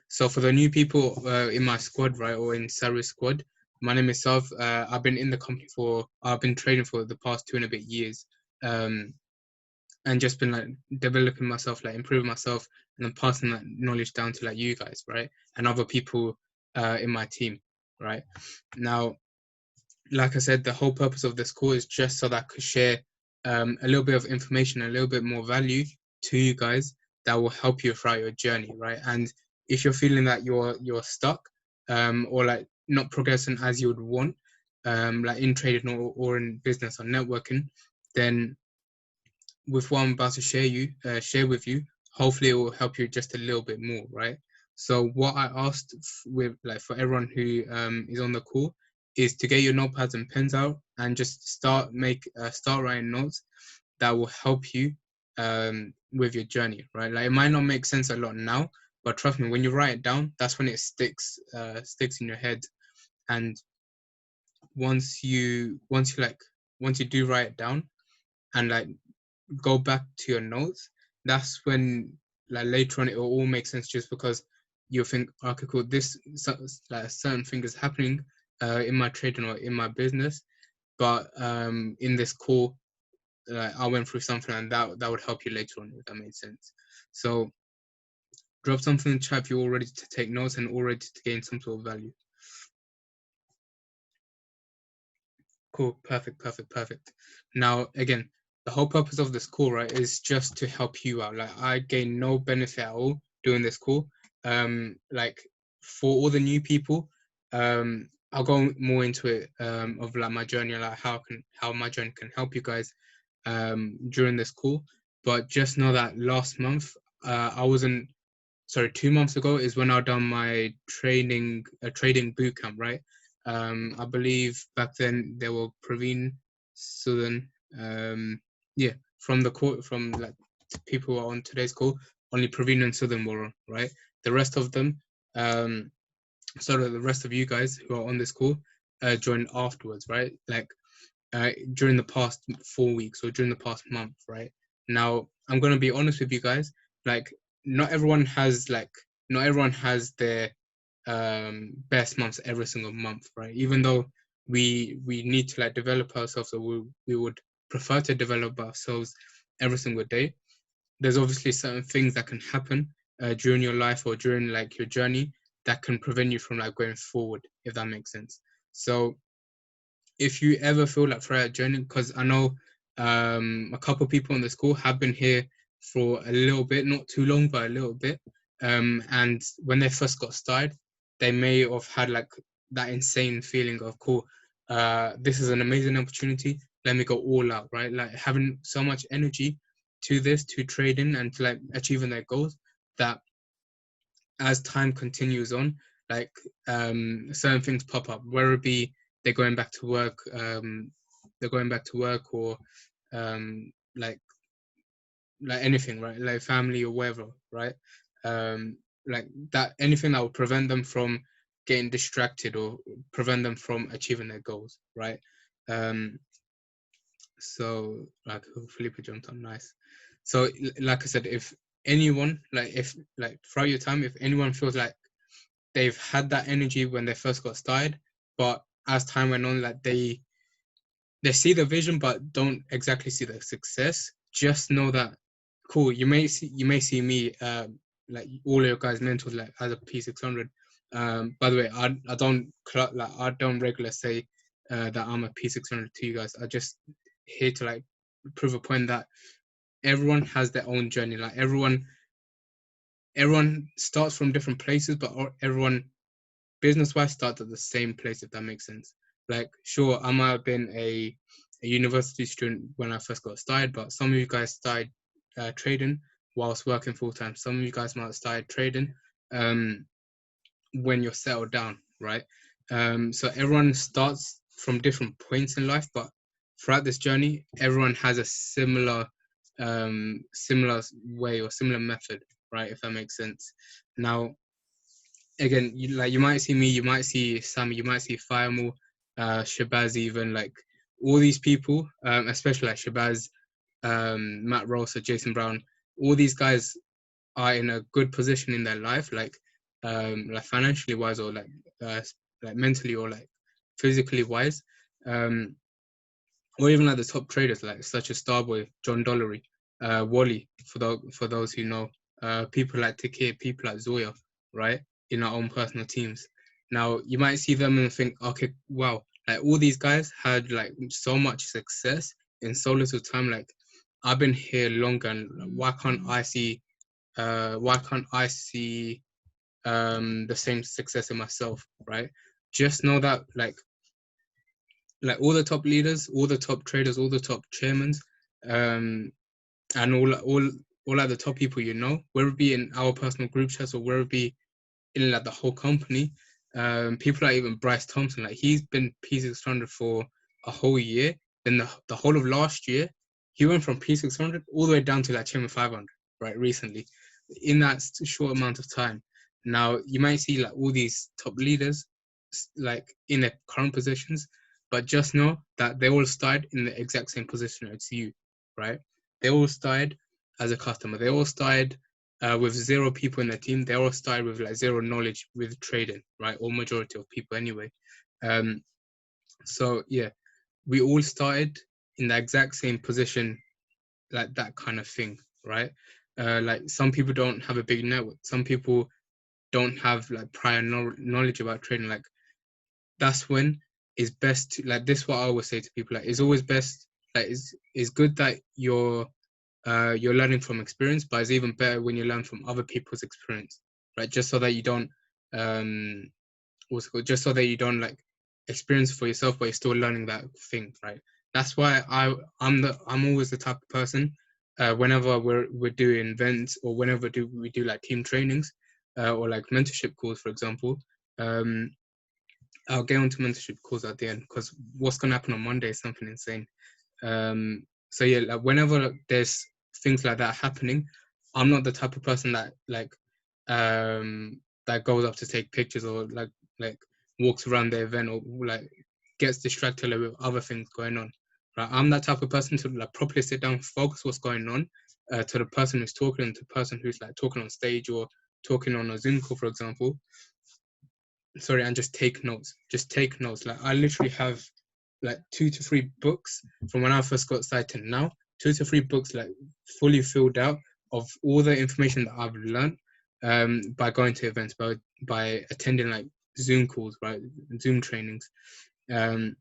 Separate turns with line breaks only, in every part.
So for the new people in my squad, right, or in Saru's squad, my name is Sav. I've been in the company I've been trading for the past 2.5 years, and just been like developing myself, like improving myself, and then passing that knowledge down to like you guys, right, and other people in my team, right. Now, like I said, the whole purpose of this call is just so that I could share a little bit of information, a little bit more value to you guys that will help you throughout your journey, right? And if you're feeling that you're stuck, or like not progressing as you would want, like in trading or in business or networking, then with what I'm about to share with you, hopefully it will help you just a little bit more, right? So what I asked with like for everyone who is on the call is to get your notepads and pens out and just start writing notes that will help you with your journey, right? Like it might not make sense a lot now, but trust me, when you write it down, that's when it sticks in your head. And once you do write it down and like go back to your notes, that's when like later on it will all make sense, just because you'll think, okay, cool, this like a certain thing is happening in my trading or in my business, but in this call I went through something, and that would help you later on, if that made sense. So drop something in the chat if you're all ready to take notes and all ready to gain some sort of value. Cool, perfect. Now, again, the whole purpose of this call, right, is just to help you out. Like I gain no benefit at all doing this call. Like for all the new people, I'll go more into it of like my journey, like how my journey can help you guys during this call. But just know that last month, 2 months ago is when I done my trading boot camp, right? I believe back then there were Praveen, Sudan, from the court, from like people who are on today's call, only Praveen and Sudan were on, right? The rest of them, the rest of you guys who are on this call, joined afterwards, right? Like during the past 4 weeks or during the past month, right? Now, I'm gonna be honest with you guys, like not everyone has their best months every single month, right? Even though we need to like develop ourselves, or we would prefer to develop ourselves every single day. There's obviously certain things that can happen during your life or during like your journey that can prevent you from like going forward, if that makes sense. So if you ever feel like throughout a journey, because I know a couple of people on the school have been here for a little bit, not too long, but a little bit. And when they first got started, they may have had like that insane feeling of, cool, this is an amazing opportunity. Let me go all out, right? Like having so much energy to trading and to like achieving their goals, that as time continues on, like certain things pop up, whether it be they're going back to work, or like anything, right? Like family or whatever, right? Like that, anything that will prevent them from getting distracted or prevent them from achieving their goals, right? So like Felipe jumped on, nice. So like I said, if anyone throughout your time, if anyone feels like they've had that energy when they first got started, but as time went on, like they see the vision but don't exactly see the success, just know that, cool, you may see me like all of your guys' mentors like as a P600. By the way, I don't regularly say that I'm a P600 to you guys. I just here to like prove a point that everyone has their own journey. Like everyone starts from different places, but everyone business-wise starts at the same place, if that makes sense. Like, sure, I might have been a university student when I first got started, but some of you guys started trading whilst working full-time. Some of you guys might have started trading when you're settled down, right? So everyone starts from different points in life, but throughout this journey, everyone has a similar way or similar method, right? If that makes sense. Now, again, you might see me, you might see Sammy, you might see Firemo, Shabazz, even like all these people, especially like Shabazz, Matt Ross, or Jason Brown. All these guys are in a good position in their life. Like like financially wise, or like mentally, or like physically wise, or even like the top traders, like such as Starboy, John Dollery, Wally, for those who know, people like Takir, people like Zoya, right, in our own personal teams. Now you might see them and think, okay, wow, like all these guys had like so much success in so little time. Like I've been here longer, and why can't I see the same success in myself, right? Just know that like all the top leaders, all the top traders, all the top chairmen, um, and all like the top people, whether it be in our personal group chats or whether it be in like the whole company, people like even Bryce Thompson, like he's been P600 for a whole year. Then the whole of last year, he went from P600 all the way down to like Chairman 500, right? Recently, in that short amount of time. Now you might see like all these top leaders, like in their current positions, but just know that they all started in the exact same position as you, right? They all started as a customer. They all started with 0 people in the team. They all started with like 0 knowledge with trading, right? Or majority of people anyway. So yeah, we all started in the exact same position, like that kind of thing, right? Like some people don't have a big network. Some people don't have like prior knowledge about trading. Like that's when it's best to, like, this is what I always say to people, like it's always best, like it's good that you're learning from experience, but it's even better when you learn from other people's experience, right? Just so that you don't what's it called? Just so that you don't like experience for yourself, but you're still learning that thing, right? That's why I'm always the type of person, whenever we're doing events, or whenever we do like team trainings, or like mentorship calls, for example. I'll get onto mentorship calls at the end, because what's gonna happen on Monday is something insane. So yeah, like whenever there's things like that happening, I'm not the type of person that that goes up to take pictures, or like walks around the event, or like gets distracted with other things going on. Right? I'm that type of person to like properly sit down, focus what's going on, to the person who's talking, and to the person who's like talking on stage or talking on a Zoom call, for example. Sorry, and just take notes. Just take notes. Like I literally have like 2 to 3 books from when I first got started to now. 2 to 3 books like fully filled out of all the information that I've learned, by going to events, by attending like Zoom calls, right? Zoom trainings. Um,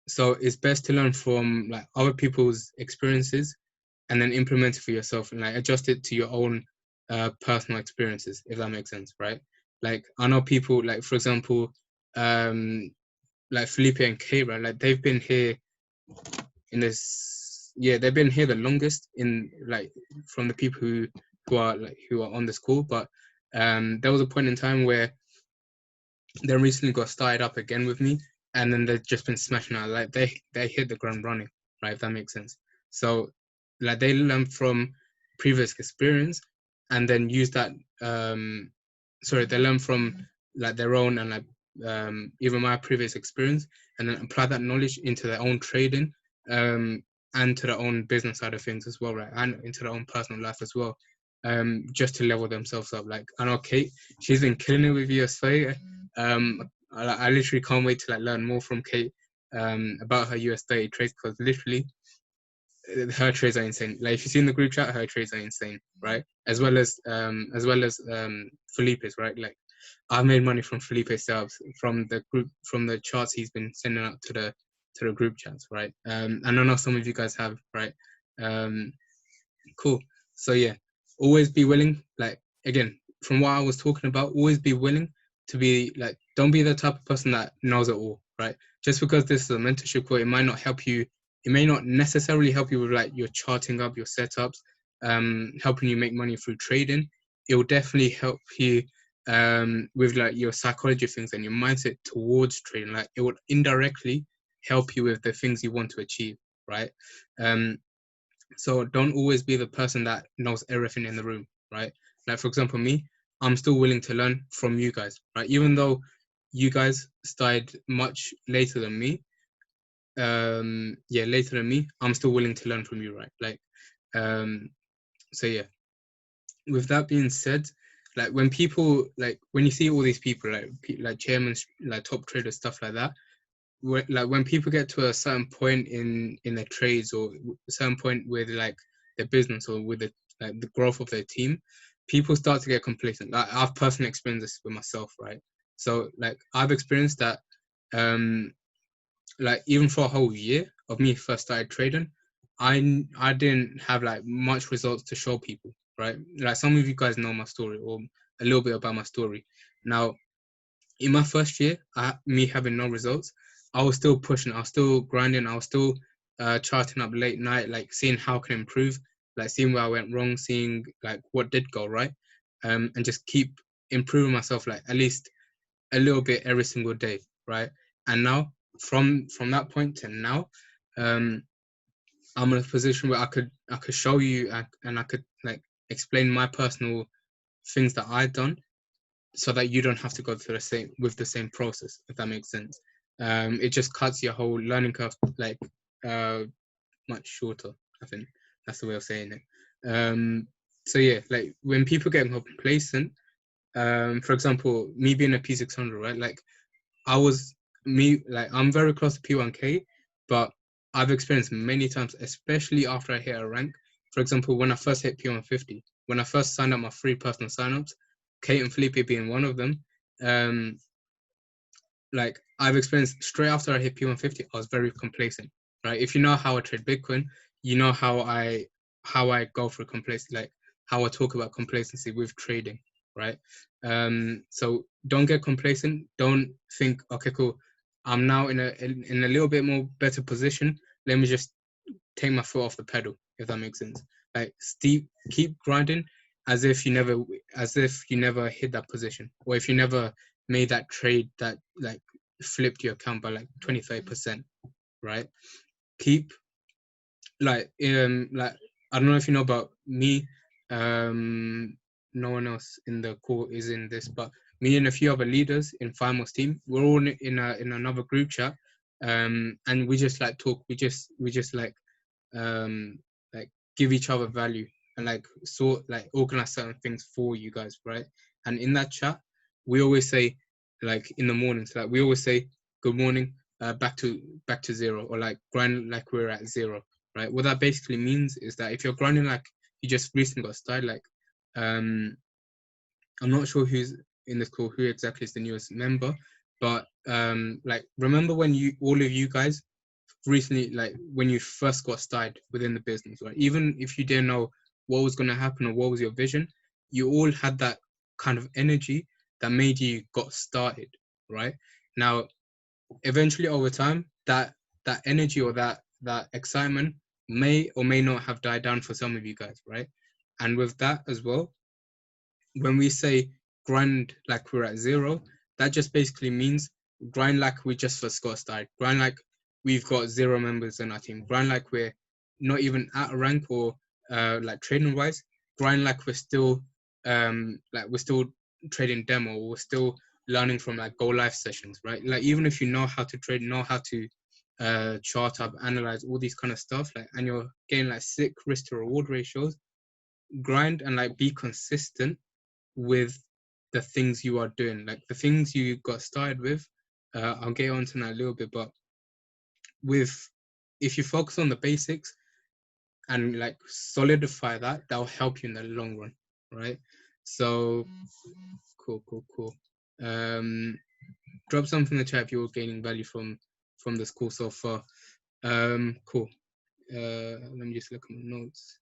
so it's best to learn from like other people's experiences, and then implement it for yourself, and like adjust it to your own personal experiences, if that makes sense, right? Like I know people, like for example, like Felipe and Kay, right? Like they've been here in this, yeah, they've been here the longest in like from the people who are on this call. But there was a point in time where they recently got started up again with me, and then they've just been smashing out. Like they hit the ground running, right? If that makes sense. So like they learn from previous experience, and then use that. Sorry, they learn from like their own, and like even my previous experience, and then apply that knowledge into their own trading, and to their own business side of things as well, right? And into their own personal life as well, just to level themselves up. Like I know Kate, she's been killing it with USFA. I literally can't wait to like learn more from Kate about her US30 trades, because literally her trades are insane. Like if you see in the group chat, her trades are insane, right? As well as Felipe's, right? Like I've made money from Felipe's sales, from the group, from the charts he's been sending out to the group chats, right? And I know some of you guys have, right? Um, cool. So yeah, always be willing. Like again, from what I was talking about, always be willing to be like, don't be the type of person that knows it all, right? Just because this is a mentorship call, it might not help you. It may not necessarily help you with like your charting up, your setups, helping you make money through trading. It will definitely help you with like your psychology of things and your mindset towards trading. Like it would indirectly help you with the things you want to achieve, right? So don't always be the person that knows everything in the room, right? Like for example, me, I'm still willing to learn from you guys, right? Even though you guys started much later than me, later than me, I'm still willing to learn from you, right? Like, so yeah. With that being said, like when people like when you see all these people like chairmen, like top traders, stuff like that, like when people get to a certain point in their trades or a certain point with like their business or with the growth of their team, people start to get complacent. Like I've personally experienced this with myself, right? So like I've experienced that, like even for a whole year of me first started trading, I didn't have like much results to show people, right? Like some of you guys know my story or a little bit about my story. Now, in my first year, me having no results, I was still pushing, I was still grinding, I was still charting up late night, like seeing how can I improve, like seeing where I went wrong, seeing like what did go right, and just keep improving myself, like at least a little bit every single day, right? And now, from that point to now, um, I'm in a position where I could show you and I could like explain my personal things that I've done so that you don't have to go through the same process, if that makes sense. It just cuts your whole learning curve like uh much shorter. I think that's the way of saying it. So yeah, like when people get complacent, for example, me being a P600, right? Like I'm very close to P1K, but I've experienced many times, especially after I hit a rank. For example, when I first hit P150, when I first signed up my free personal signups, Kate and Felipe being one of them, um, like I've experienced straight after I hit P150, I was very complacent, right? If you know how I trade Bitcoin, you know how I go for complacency, like how I talk about complacency with trading, right? So don't get complacent. Don't think, okay, cool, I'm now in a little bit more better position. Let me just take my foot off the pedal, if that makes sense. Like keep grinding as if you never hit that position, or if you never made that trade that like flipped your account by like 20-30%, right? Keep like I don't know if you know about me. No one else in the call is in this, but me and a few other leaders in Finals team, we're all in another group chat, and we just like talk. We just um like give each other value and like sort like organize certain things for you guys, right? And in that chat, we always say like in the mornings, like we always say good morning, back to zero, or like grind like we're at zero, right? What that basically means is that if you're grinding like you just recently got started, like um I'm not sure who's in this call, who exactly is the newest member, but like remember when all of you guys recently, like when you first got started within the business, right? Even if you didn't know what was going to happen or what was your vision, you all had that kind of energy that made you got started, right? Now, eventually over time, that energy or that excitement may or may not have died down for some of you guys, right? And with that as well, when we say grind like we're at zero, that just basically means grind like we just first got started. Grind like we've got zero members in our team. Grind like we're not even at a rank or like trading wise. Grind like we're still trading demo. Or we're still learning from like go live sessions, right? Like even if you know how to trade, know how to chart up, analyze all these kind of stuff, like and you're getting like sick risk to reward ratios, grind and like be consistent with the things you are doing, like the things you got started with. I'll get onto that a little bit, but if you focus on the basics and like solidify that'll help you in the long run, right? So cool. Drop something in the chat if you're gaining value from this call so far. Cool. Let me just look at my notes.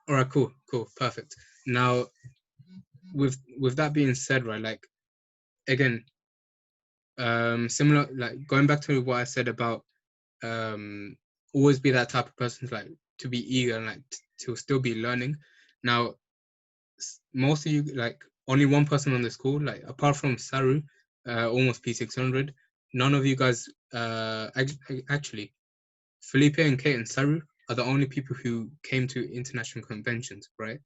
All right, cool, perfect. Now, with that being said, right, like again, similar, like going back to what I said about always be that type of person to, like to be eager and like to still be learning. Now, most of you, like only one person on this call, like apart from Saru, almost P600, none of you guys, actually, Felipe and Kate and Saru are the only people who came to international conventions, right?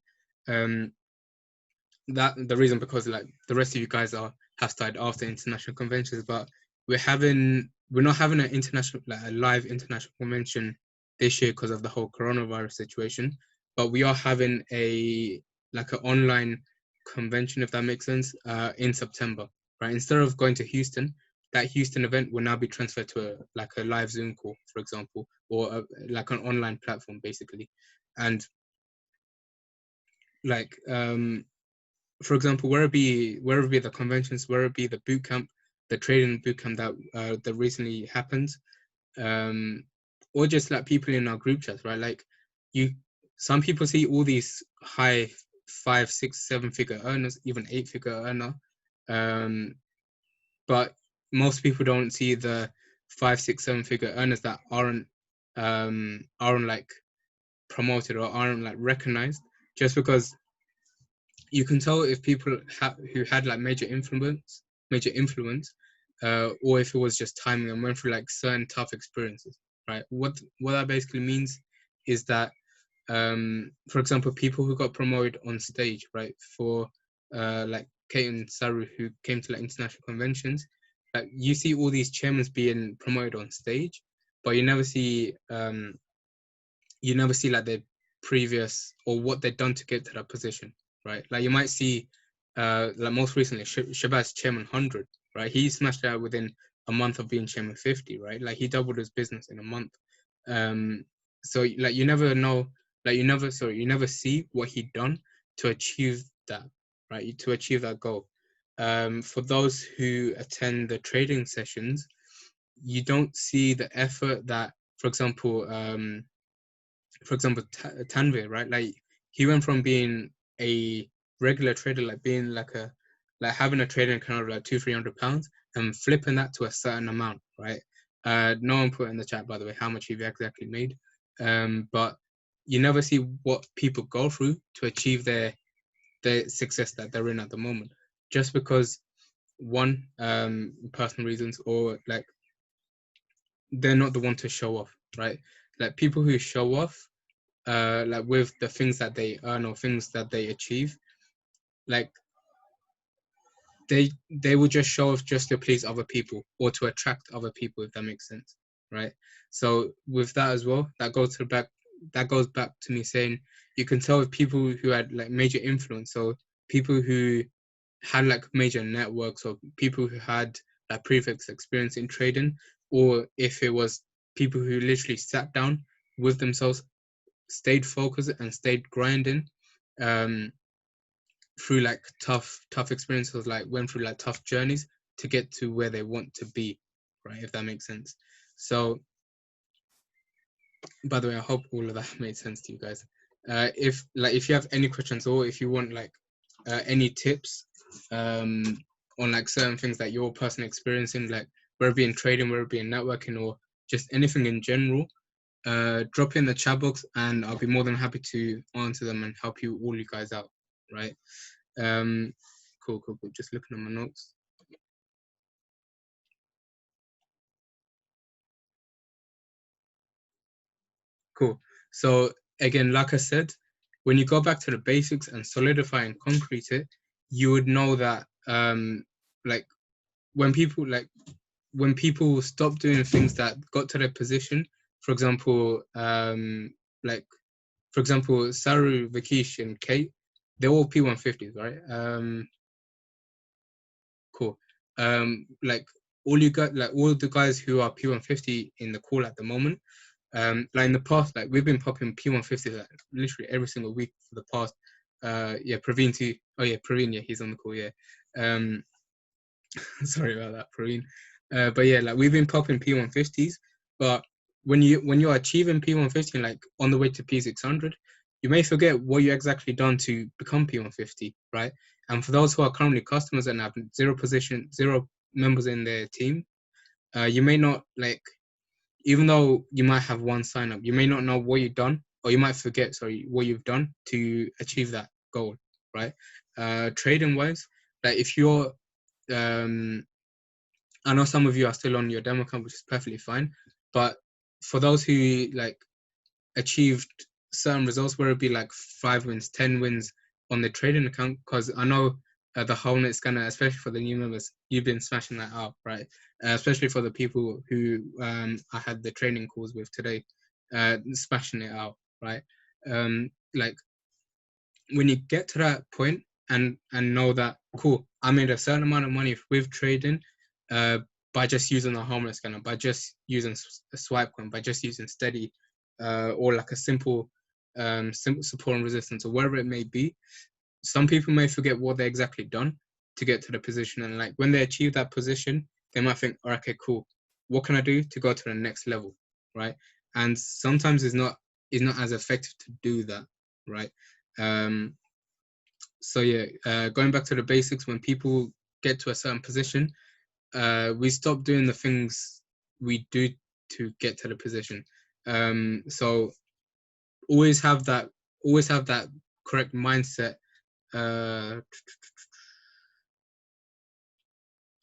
That the reason because like the rest of you guys have started after international conventions, but we're not having an international, like a live international convention this year because of the whole coronavirus situation, but we are having a like an online convention, if that makes sense, in September, right? Instead of going to Houston, that Houston event will now be transferred to a live Zoom call, for example, or like an online platform, basically. And like, for example, where it be the conventions, where it be the boot camp, the trading boot camp that recently happened, or just like people in our group chats, right? Like some people see all these high 5, 6, 7 figure earners, even 8 figure earner, but most people don't see the 5, 6, 7 figure earners that aren't like promoted or aren't like recognized, just because you can tell if people who had like major influence, or if it was just timing and went through like certain tough experiences, right? What that basically means is that, for example, people who got promoted on stage, right, for like Kate and Saru, who came to like international conventions, like you see all these chairmen being promoted on stage, but you never see like their previous or what they've done to get to that position, right? Like you might see, like most recently, Shabazz chairman 100, right? He smashed out within a month of being chairman 50, right? Like he doubled his business in a month. So like you never know, like you never see what he done to achieve that, right? To achieve that goal. For those who attend the trading sessions, you don't see the effort that, for example, Tanvir, right? Like he went from being a regular trader, like being like having a trading account of like 200-300 pounds, and flipping that to a certain amount, right? No one put in the chat, by the way, how much you've exactly made. But you never see what people go through to achieve their success that they're in at the moment, just because one, personal reasons, or like they're not the one to show off, right? Like people who show off, like with the things that they earn or things that they achieve, like they will just show off just to please other people or to attract other people, if that makes sense, right? So with that as well, that goes back to me saying you can tell with people who had like major influence, so people who had like major networks, or people who had like previous experience in trading, or if it was people who literally sat down with themselves, stayed focused and stayed grinding, um, through like tough experiences, like went through like tough journeys to get to where they want to be, right? If that makes sense. So, by the way, I hope all of that made sense to you guys. If you have any questions, or if you want like any tips on like certain things that you're personally experiencing, like whether it be in trading, whether it be in networking, or just anything in general, drop in the chat box and I'll be more than happy to answer them and help all you guys out, right? Cool. Just looking at my notes. Cool. So again, like I said, when you go back to the basics and solidify and concrete it, you would know that like when people stop doing things that got to their position, for example, like for example, Saru, Vikish, and Kate, they're all P150s, right? Cool. Like all you got, like all the guys who are P150 in the call at the moment, like in the past, like we've been popping P150 like literally every single week for the past. Yeah, Praveen too. Oh yeah, Praveen. Yeah, he's on the call. Yeah. Sorry about that, Praveen. But yeah, like we've been popping P150s, but when you're achieving P150, like on the way to P600, you may forget what you exactly done to become P150, right? And for those who are currently customers and have zero members in their team, you may not like, even though you might have one sign up, you may not know what you've done, or you might forget, sorry, what you've done to achieve that goal, right? Trading wise, like if you're, um, I know some of you are still on your demo account, which is perfectly fine, but for those who like achieved certain results, where it be like 5 wins, 10 wins on the trading account, because I know the whole scanner, especially for the new members, you've been smashing that out, right? Especially for the people who I had the training calls with today, smashing it out, right? Like when you get to that point and know that, cool, I made a certain amount of money with trading by just using a harmless scanner, by just using a swipe coin, by just using steady or like a simple support and resistance or whatever it may be. Some people may forget what they're exactly done to get to the position, and like when they achieve that position, they might think, oh, okay, cool, what can I do to go to the next level, right? And sometimes it's not as effective to do that, right? So yeah, going back to the basics, when people get to a certain position, we stop doing the things we do to get to the position. So always have that correct mindset.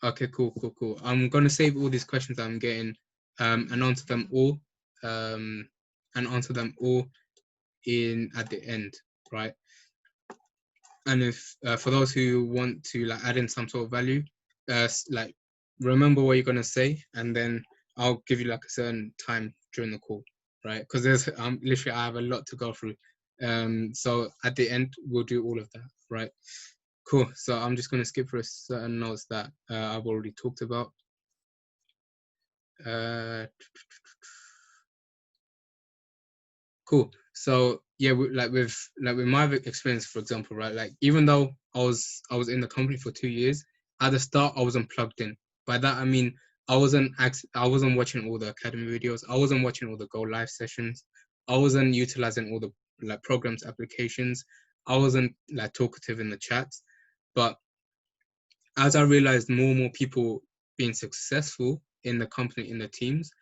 Okay, cool. I'm gonna save all these questions I'm getting, and answer them all, um, in at the end, right? And if for those who want to like add in some sort of value, like remember what you're gonna say, and then I'll give you like a certain time during the call, right? Because there's literally I have a lot to go through. So at the end we'll do all of that, right? Cool. So I'm just gonna skip through certain notes that I've already talked about. Cool. So yeah, with my experience, for example, right? Like even though I was in the company for 2 years, at the start I wasn't plugged in. By that I mean I wasn't watching all the academy videos. I wasn't watching all the go live sessions. I wasn't utilizing all the like programs, applications. I wasn't like talkative in the chats. But as I realized more and more people being successful in the company, in the teams,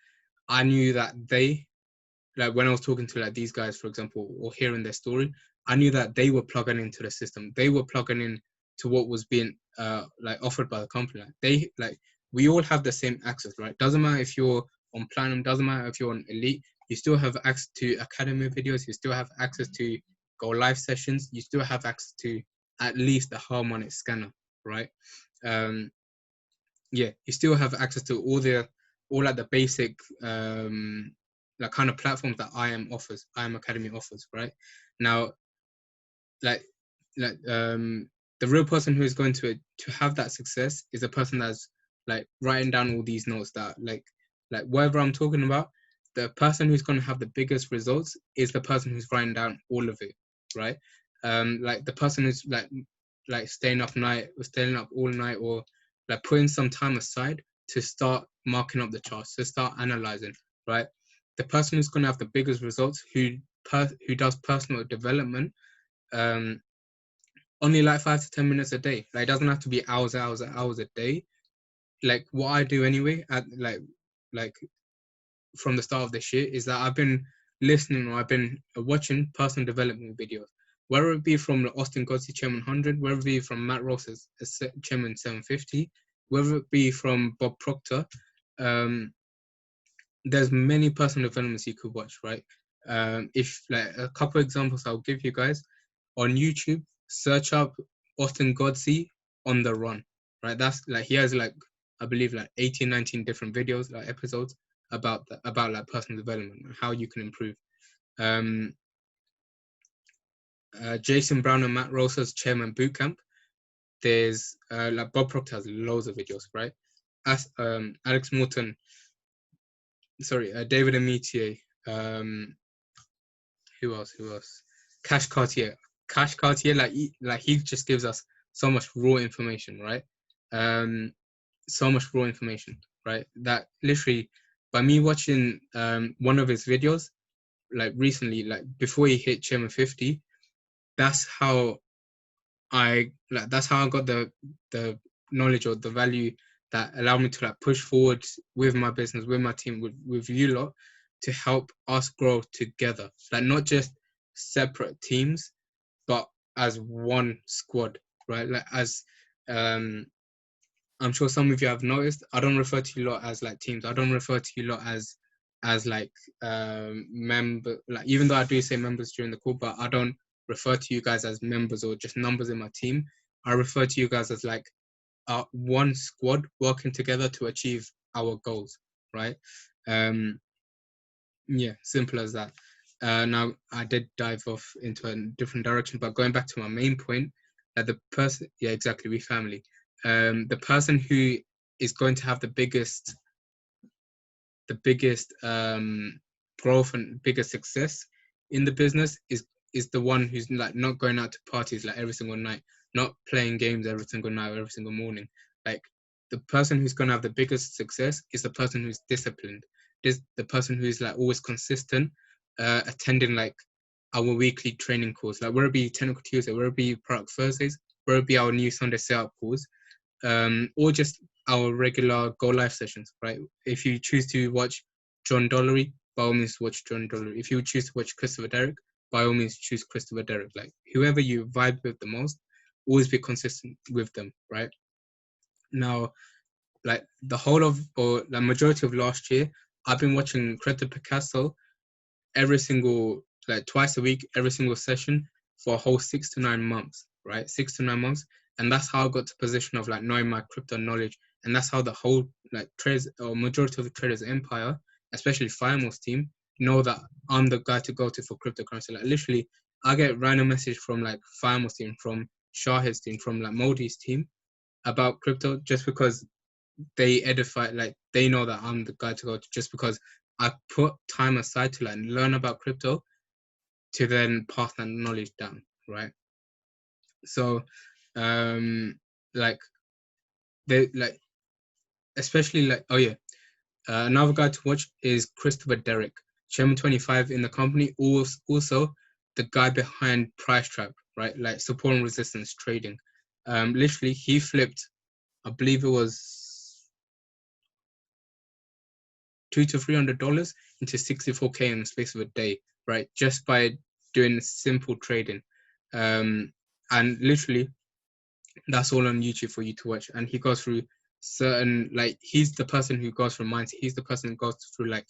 I knew that they, like when I was talking to like these guys, for example, or hearing their story, I knew that they were plugging into the system. They were plugging in to what was being like offered by the company. Like we all have the same access, right? Doesn't matter if you're on platinum, doesn't matter if you're on elite, you still have access to academy videos, you still have access to go live sessions, you still have access to at least the harmonic scanner, right? Um, yeah, you still have access to all like the basic like kind of platforms that I am Academy offers, right? Now, like the real person who is going to have that success is a person that's like writing down all these notes that like whatever I'm talking about, the person who's going to have the biggest results is the person who's writing down all of it, right? Like the person who's like staying up all night, or like putting some time aside to start marking up the charts, to start analyzing, right? The person who's going to have the biggest results, who does personal development, um only like 5 to 10 minutes a day. Like it doesn't have to be hours a day. Like what I do anyway, at like from the start of this year, is that I've been listening, or I've been watching personal development videos, whether it be from the Austin Godsey Chairman 100, whether it be from Matt Ross's Chairman 750, whether it be from Bob Proctor. There's many personal developments you could watch, right? If like a couple of examples I'll give you guys, on YouTube, search up Austin Godsey on the run, right? That's like he has like I believe like 18, 19 different videos, like episodes about like personal development and how you can improve. Jason Brown and Matt Rosa's Chairman Bootcamp. There's like Bob Proctor has loads of videos, right? As Alex Morton, sorry, David Amitier, who else? Cash Cartier. Like he just gives us so much raw information, right? So much raw information, right? That literally, by me watching one of his videos, like recently, like before he hit Chairman 50, that's how that's how I got the knowledge or the value that allowed me to like push forward with my business, with my team, with you lot, to help us grow together. Like not just separate teams, but as one squad, right? Like as I'm sure some of you have noticed, I don't refer to you lot as like teams. I don't refer to you lot as like member, like even though I do say members during the call, but I don't refer to you guys as members or just numbers in my team. I refer to you guys as like one squad working together to achieve our goals, right? Yeah, simple as that. now I did dive off into a different direction, but going back to my main point, that the person, yeah, exactly, we family. The person who is going to have the biggest growth and biggest success in the business is the one who's like not going out to parties like every single night, not playing games every single night, every single morning. Like the person who's going to have the biggest success is the person who's disciplined. Is the person who's like always consistent, attending like our weekly training calls, like whether it be Technical Tuesday, whether it be Product Thursdays, whether it be our new Sunday setup calls, or just our regular Go Live sessions, right? If you choose to watch John Dollery, by all means watch John Dollery. If you choose to watch Christopher Derrick, by all means choose Christopher Derrick. Like whoever you vibe with the most, always be consistent with them, right? Now, like the whole of or the majority of last year, I've been watching Greta Picasso every single like twice a week, every single session for a whole 6 to 9 months, right? 6 to 9 months. And that's how I got to position of like knowing my crypto knowledge. And that's how the whole like traders or majority of the traders empire, especially FIMO's team, know that I'm the guy to go to for cryptocurrency. Like literally I get random message from like FIMO's team, from Shahid's team, from like Modi's team about crypto just because they edify, like they know that I'm the guy to go to, just because I put time aside to like learn about crypto to then pass that knowledge down, right? So like they like, especially like, oh yeah, another guy to watch is Christopher Derrick, Chairman 25 in the company, also the guy behind Price Trap, right? Like support and resistance trading. Literally he flipped, I believe it was $200 to $300 into 64K in the space of a day, right? Just by doing simple trading. And literally that's all on YouTube for you to watch. And he goes through certain, like he's the person who goes through mindset. He's the person who goes through like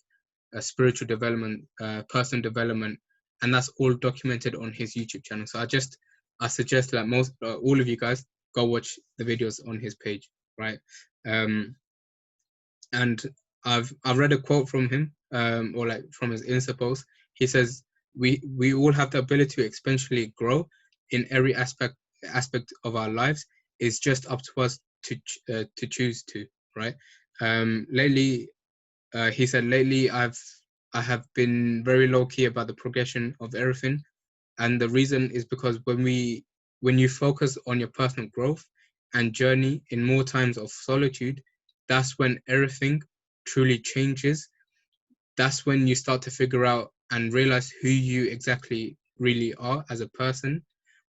spiritual development, personal development, and that's all documented on his YouTube channel. So I suggest like most all of you guys go watch the videos on his page, right? And I've read a quote from him, or like from his Insta post. He says we all have the ability to exponentially grow in every aspect of our lives. It's just up to us to choose to, right? Lately, he said, lately I have been very low key about the progression of everything, and the reason is because when you focus on your personal growth and journey in more times of solitude, that's when everything truly changes. That's when you start to figure out and realize who you exactly really are as a person.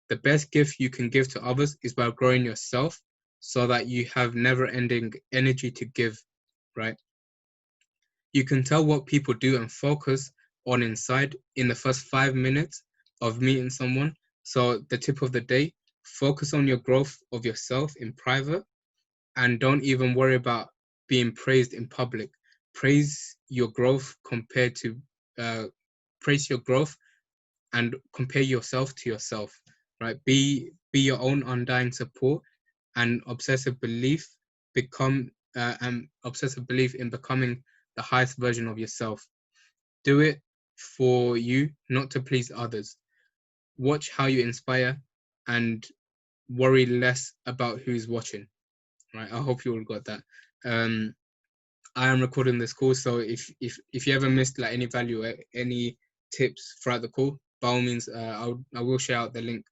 The best gift you can give to others is by growing yourself so that you have never ending energy to give, right? You can tell what people do and focus on inside in the first 5 minutes of meeting someone. So the tip of the day, focus on your growth of yourself in private and don't even worry about being praised in public. Praise your growth compared to praise your growth and compare yourself to yourself, right? Be your own undying support and obsessive belief in becoming the highest version of yourself. Do it for you, not to please others. Watch how you inspire and worry less about who's watching. Right. I hope you all got that. I am recording this call, so if you ever missed like any value, any tips throughout the call, by all means, I will share out the link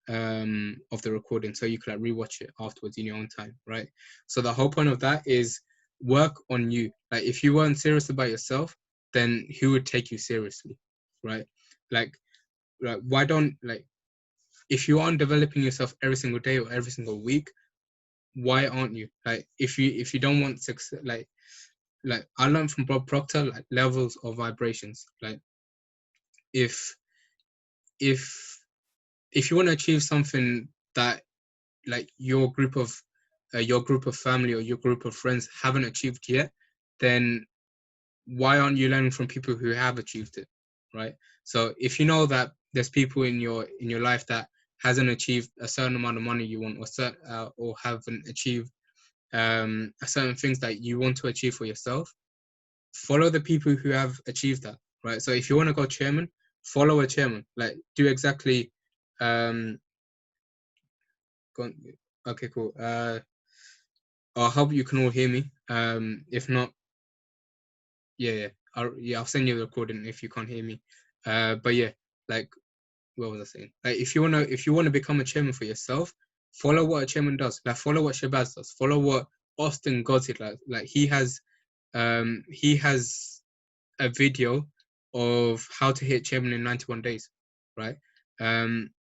of the recording so you can like rewatch it afterwards in your own time, right? So the whole point of that is work on you. Like if you weren't serious about yourself, then who would take you seriously, right? Like why don't like if you aren't developing yourself every single day or every single week, why aren't you? Like if you don't want success, like I learned from Bob Proctor, like levels of vibrations. Like if if if you want to achieve something that like your group of family or your group of friends haven't achieved yet, then why aren't you learning from people who have achieved it, right? So if you know that there's people in your life that hasn't achieved a certain amount of money you want, or haven't achieved a certain things that you want to achieve for yourself, follow the people who have achieved that, right? So if you want to go chairman, follow a chairman. Like, do exactly. Okay, cool. I hope you can all hear me. If not, yeah. I'll send you the recording if you can't hear me. But yeah, like, what was I saying? Like, if you wanna become a chairman for yourself, follow what a chairman does. Like, follow what Shabazz does. Follow what Austin God's it. Like he has a video of how to hit chairman in 91 days, right?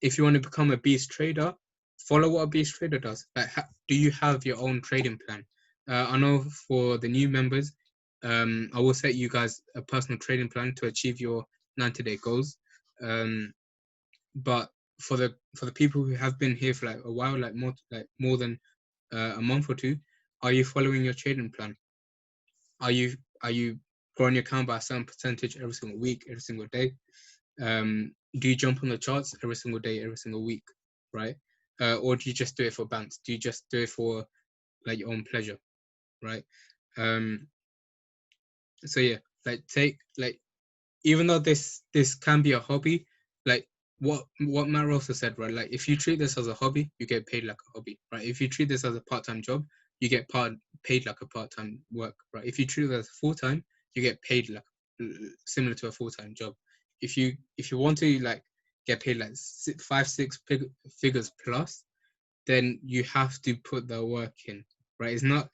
If you want to become a beast trader, follow what a beast trader does. Like, do you have your own trading plan? I know for the new members, I will set you guys a personal trading plan to achieve your 90-day goals. But for the people who have been here for like a while, like more than a month or two, are you following your trading plan? Are you growing your account by a certain percentage every single week, every single day? Do you jump on the charts every single day, every single week, right? Or do you just do it for bands? Do you just do it for like your own pleasure, right? So yeah, like even though this can be a hobby, like what Matt Rosa said, right? Like, if you treat this as a hobby, you get paid like a hobby, right? If you treat this as a part-time job, you get paid like a part-time work, right? If you treat it as full-time, you get paid like similar to a full-time job. If you want to like get paid like 5-6 figures plus, then you have to put the work in, right? It's not,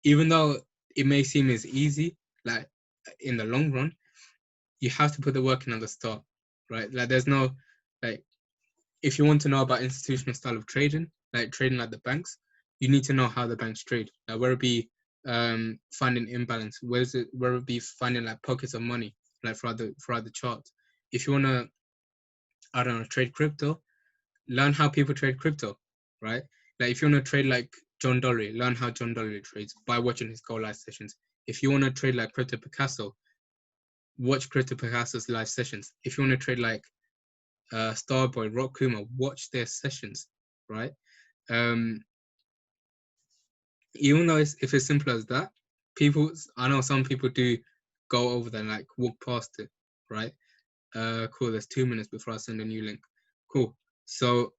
even though it may seem as easy, like in the long run, you have to put the work in at the start, right? Like, there's no, like, if you want to know about institutional style of trading, like trading like the banks, you need to know how the banks trade. Like, whether it be finding imbalance, whether it be finding like pockets of money, like throughout the chart. If you wanna, I don't know, trade crypto, learn how people trade crypto, right? Like, if you wanna trade like John Dolly, learn how John Dolly trades by watching his Go Live sessions. If you wanna trade like Crypto Picasso, watch Crypto Picasso's live sessions. If you want to trade like Starboy, Rock Kuma, watch their sessions, right? Even though if it's simple as that, I know some people do go over there and like walk past it, right? Cool. There's 2 minutes before I send a new link. Cool. So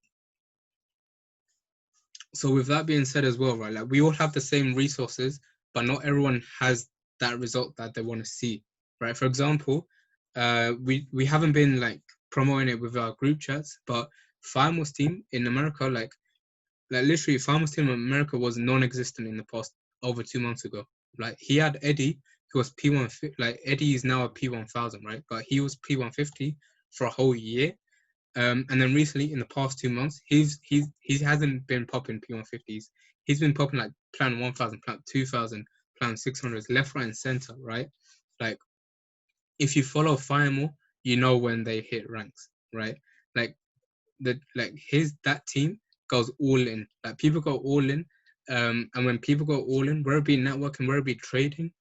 with that being said as well, right? Like, we all have the same resources, but not everyone has that result that they want to see, right? For example, we haven't been like promoting it with our group chats, but Farmers team in America, like literally Farmers team in America was non-existent in the past over 2 months ago. Like, he had Eddie, who was P1, like Eddie is now a P1000, right? But he was P150 for a whole year. And then recently, in the past 2 months, he hasn't been popping P150s. He's been popping like plan 1000, plan 2000, plan 600s, left, right, and center, right? Like, if you follow FIMO, you know when they hit ranks, right? Like, that team goes all in. Like, people go all in, and when people go all in, whether it be networking, whether it be trading,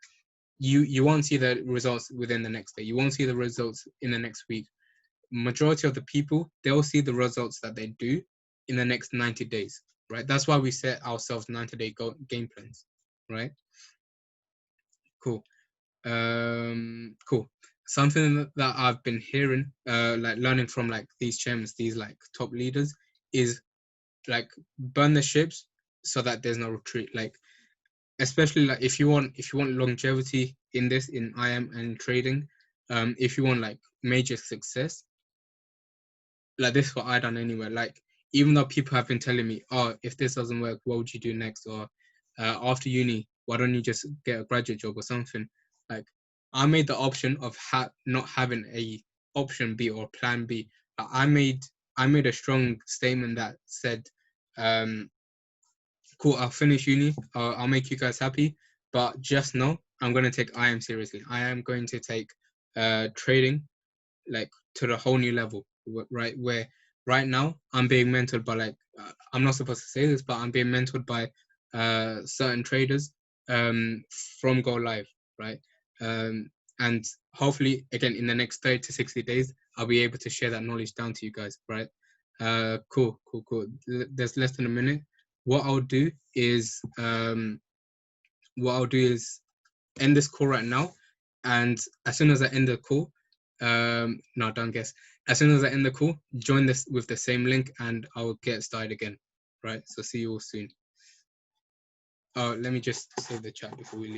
you won't see the results within the next day. You won't see the results in the next week. Majority of the people, they'll see the results that they do in the next 90 days, right? That's why we set ourselves 90-day game plans, right? Cool. Cool. Something that I've been hearing, like learning from like these chairmen, these like top leaders, is like burn the ships so that there's no retreat. Like, especially like if you want longevity in this, in IM and trading, if you want like major success, like, this is what I done anyway. Like, even though people have been telling me, oh, if this doesn't work, what would you do next? Or after uni, why don't you just get a graduate job or something? Like, I made the option of not having a option B or plan B. I made a strong statement that said, cool, I'll finish uni, I'll make you guys happy, but just know I'm going to take IM seriously. I am going to take trading like to the whole new level, right? Where right now I'm being mentored by like I'm not supposed to say this, but I'm being mentored by certain traders from Go Live, right? And hopefully, again, in the next 30 to 60 days, I'll be able to share that knowledge down to you guys, right? Cool. There's less than a minute. What I'll do is end this call right now, and as soon as I end the call, No, don't guess. As soon as I end the call, join this with the same link and I'll get started again. Right. So see you all soon. Oh, let me just save the chat before we leave.